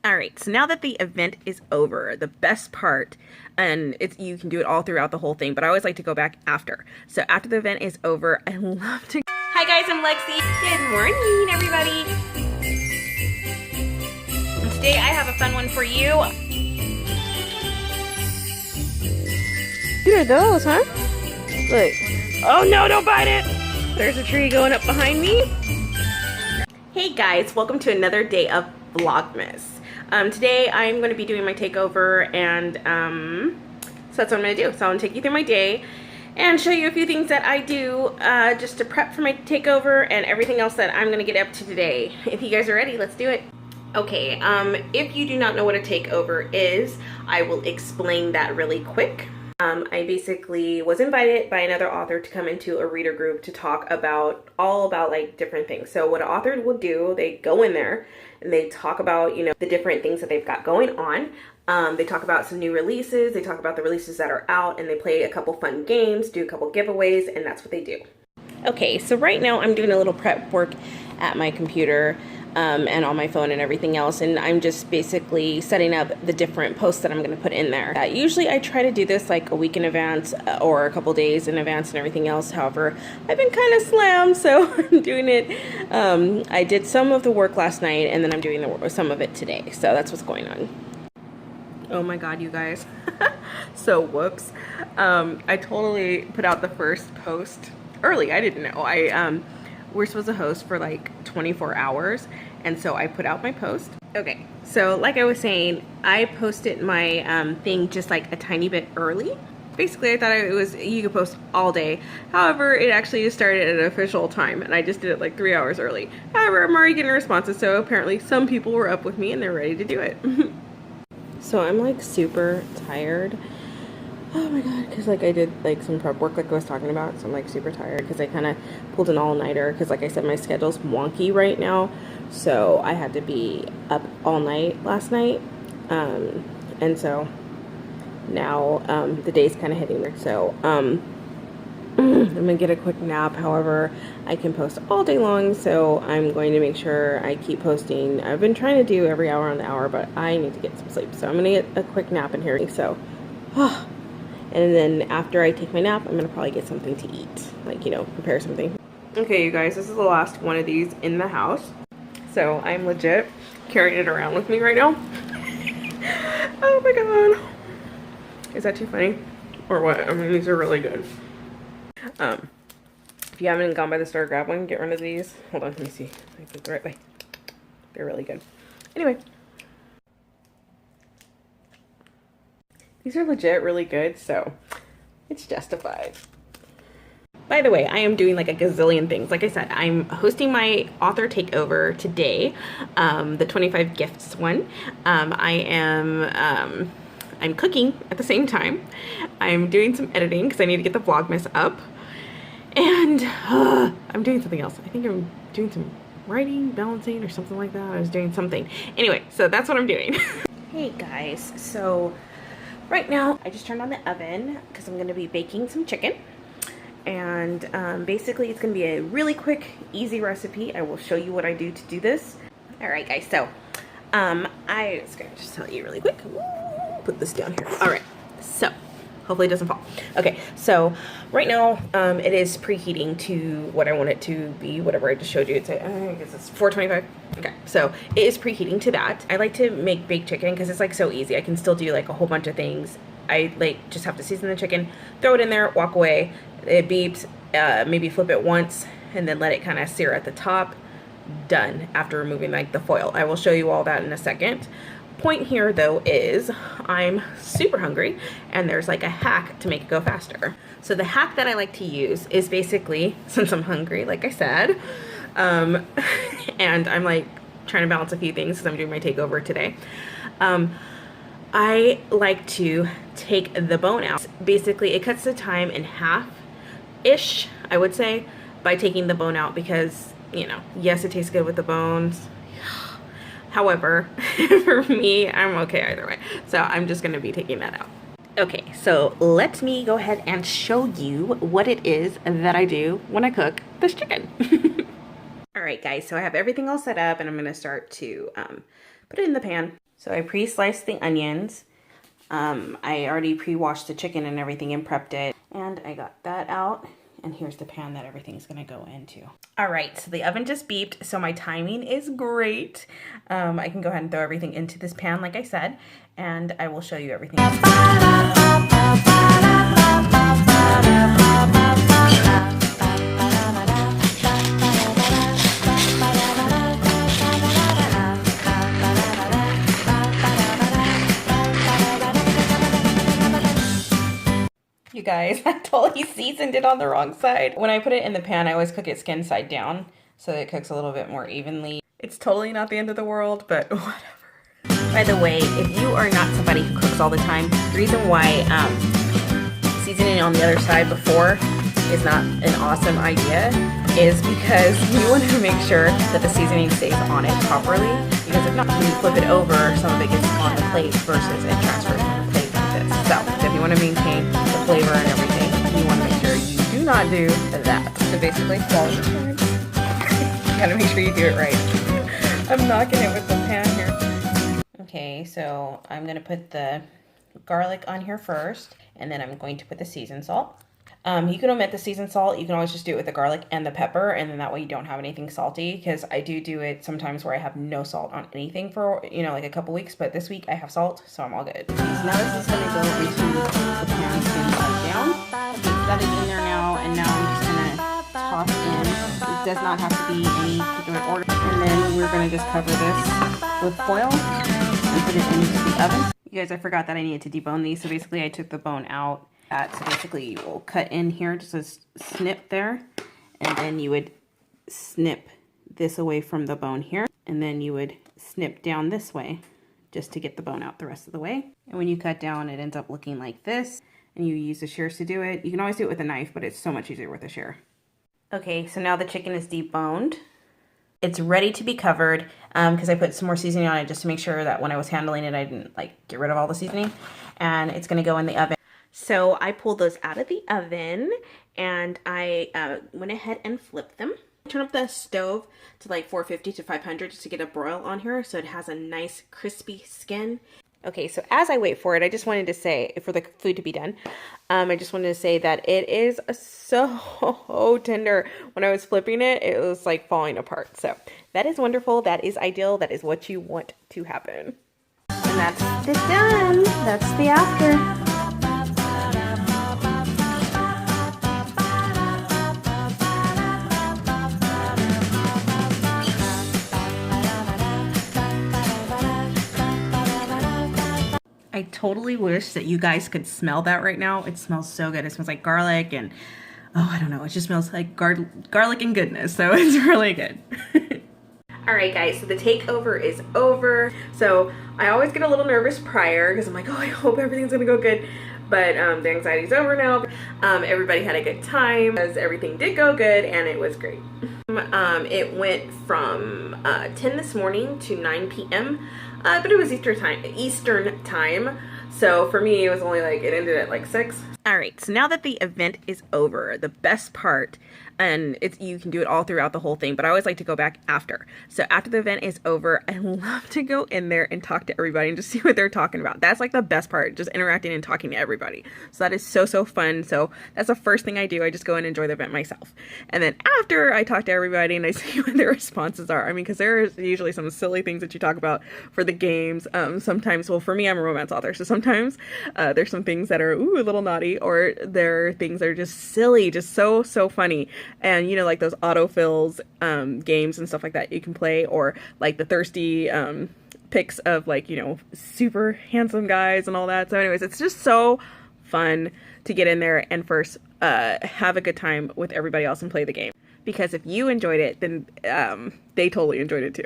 Alright, so now that the event is over, the best part, and you can do it all throughout the whole thing, but I always like to go back after. So after the event is over, I love to... Hi guys, I'm Lexi. Good morning, everybody. And today I have a fun one for you. What are those, huh? Look. Oh no, don't bite it! There's a tree going up behind me. Hey guys, welcome to another day of Vlogmas. Today I'm going to be doing my takeover, and so that's what I'm going to do. So I'm going to take you through my day and show you a few things that I do just to prep for my takeover and everything else that I'm going to get up to today. If you guys are ready, let's do it. Okay, if you do not know what a takeover is, I will explain that really quick. I basically was invited by another author to come into a reader group to talk about like different things. So what an author will do, they go in there and they talk about, you know, the different things that they've got going on. They talk about some new releases, they talk about the releases that are out, and they play a couple fun games, do a couple giveaways, and that's what they do. Okay, so right now I'm doing a little prep work at my computer and on my phone and everything else, and I'm just basically setting up the different posts that I'm going to put in there. Usually I try to do this like a week in advance or a couple days in advance and everything else. However, I've been kind of slammed, so I'm doing it. I did some of the work last night, and then I'm doing some of it today, so that's what's going on. Oh my god, you guys. So whoops. I totally put out the first post early. I didn't know. We're supposed to host for like 24 hours, and so I put out my post. Okay, so like I was saying, I posted my thing just like a tiny bit early. Basically, I thought you could post all day. However, it actually just started at an official time, and I just did it like 3 hours early. However, I'm already getting responses, so apparently some people were up with me and they're ready to do it. So I'm like super tired. Oh my god, because like I did like some prep work like I was talking about, so I'm like super tired because I kind of pulled an all-nighter because like I said, my schedule's wonky right now, so I had to be up all night last night, and so now the day's kind of hitting me, so I'm gonna get a quick nap. However, I can post all day long, so I'm going to make sure I keep posting. I've been trying to do every hour on the hour, but I need to get some sleep, so I'm gonna get a quick nap in here. So and then after I take my nap, I'm gonna probably get something to eat, like, you know, prepare something. Okay, you guys, this is the last one of these in the house, so I'm legit carrying it around with me right now. Oh my god, is that too funny or what? I mean, these are really good. If you haven't gone by the store, grab one, get rid of these. Hold on, let me see. I think the right way. They're really good. Anyway, these are legit really good, so it's justified. By the way, I am doing like a gazillion things. Like I said, I'm hosting my author takeover today, the 25 gifts one. I'm cooking at the same time. I'm doing some editing because I need to get the Vlogmas up. And I'm doing something else. I think I'm doing some writing, balancing, or something like that. I was doing something. Anyway, so that's what I'm doing. Hey guys, so right now I just turned on the oven because I'm going to be baking some chicken. And basically it's going to be a really quick, easy recipe. I will show you what I do to do this. Alright guys, so I was going to just tell you really quick. Put this down here. Alright, so hopefully it doesn't fall. Okay, so right now it is preheating to what I want it to be, whatever I just showed you. It's I guess it's 425. Okay, so it is preheating to that. I like to make baked chicken because it's like so easy. I can still do like a whole bunch of things. I like just have to season the chicken, throw it in there, walk away. It beeps, maybe flip it once, and then let it kind of sear at the top. Done after removing like the foil. I will show you all that in a second. Point here though is I'm super hungry, and there's like a hack to make it go faster. So the hack that I like to use is basically, since I'm hungry, like I said, and I'm like trying to balance a few things because I'm doing my takeover today, I like to take the bone out. Basically it cuts the time in half-ish, I would say, by taking the bone out, because, you know, yes, it tastes good with the bones. However, for me, I'm okay either way. So I'm just going to be taking that out. Okay, so let me go ahead and show you what it is that I do when I cook this chicken. All right, guys, so I have everything all set up, and I'm going to start to put it in the pan. So I pre-sliced the onions. I already pre-washed the chicken and everything and prepped it. And I got that out. And here's the pan that everything's gonna go into. All right, so the oven just beeped, so my timing is great. I can go ahead and throw everything into this pan, like I said, and I will show you everything. You guys, I totally seasoned it on the wrong side. When I put it in the pan, I always cook it skin side down so that it cooks a little bit more evenly. It's totally not the end of the world, but whatever. By the way, if you are not somebody who cooks all the time, the reason why seasoning on the other side before is not an awesome idea is because you want to make sure that the seasoning stays on it properly, because if not, when you flip it over, some of it gets on the plate versus it transfers from the plate like this. So if you want to maintain the flavor and everything, you want to make sure you do not do that. So basically, quality assurance. You gotta make sure you do it right. I'm knocking it with the pan here. Okay, so I'm gonna put the garlic on here first, and then I'm going to put the seasoned salt. You can omit the seasoned salt. You can always just do it with the garlic and the pepper, and then that way you don't have anything salty, because I do it sometimes where I have no salt on anything for, you know, like a couple weeks, but this week I have salt, so I'm all good. So now this is going to go into the pan skin side down. Okay, so that is in there now, and now I'm just going to toss in. It does not have to be any particular order. And then we're going to just cover this with foil and put it into the oven. You guys, I forgot that I needed to debone these, so basically I took the bone out. So basically you will cut in here, just a snip there, and then you would snip this away from the bone here, and then you would snip down this way just to get the bone out the rest of the way. And when you cut down, it ends up looking like this, and you use the shears to do it. You can always do it with a knife, but it's so much easier with a shear. Okay, so now the chicken is deboned. It's ready to be covered because I put some more seasoning on it just to make sure that when I was handling it, I didn't get rid of all the seasoning. And it's gonna go in the oven. So I pulled those out of the oven, and I went ahead and flipped them. Turn up the stove to 450 to 500 just to get a broil on here so it has a nice crispy skin. Okay, so as I wait for it, I just wanted to say, for the food to be done, I just wanted to say that it is so tender. When I was flipping it, it was falling apart. So that is wonderful. That is ideal. That is what you want to happen. And that's it done. That's the after. I totally wish that you guys could smell that right now. It smells so good. It smells like garlic and, oh, I don't know. It just smells like garlic and goodness. So it's really good. All right, guys, so the takeover is over. So I always get a little nervous prior because I'm like, oh, I hope everything's gonna go good. But the anxiety's over now. Everybody had a good time because everything did go good and it was great. It went from 10 this morning to 9 p.m. But it was Eastern time. So for me, it was only it ended at 6. All right, so now that the event is over, the best part, and you can do it all throughout the whole thing, but I always like to go back after. So after the event is over, I love to go in there and talk to everybody and just see what they're talking about. That's the best part, just interacting and talking to everybody. So that is so fun. So that's the first thing I do. I just go and enjoy the event myself. And then after I talk to everybody and I see what their responses are. I mean, because there's usually some silly things that you talk about for the games. Sometimes, well, for me, I'm a romance author. So sometimes there's some things that are, ooh, a little naughty, or there are things that are just silly, just so funny. And, those autofills games and stuff like that you can play, or the thirsty pics of super handsome guys and all that. So anyways, it's just so fun to get in there and first have a good time with everybody else and play the game. Because if you enjoyed it, then they totally enjoyed it too.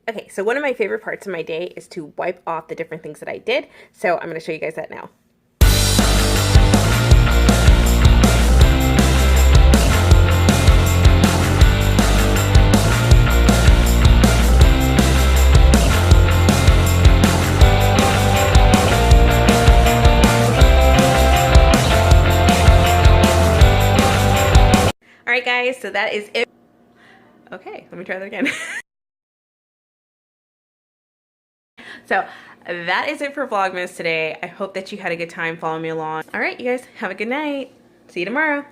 Okay, so one of my favorite parts of my day is to wipe off the different things that I did. So I'm going to show you guys that now. All right, guys, so that is it. Okay, let me try that again. So that is it for Vlogmas today. I hope that you had a good time following me along. All right, you guys, have a good night. See you tomorrow.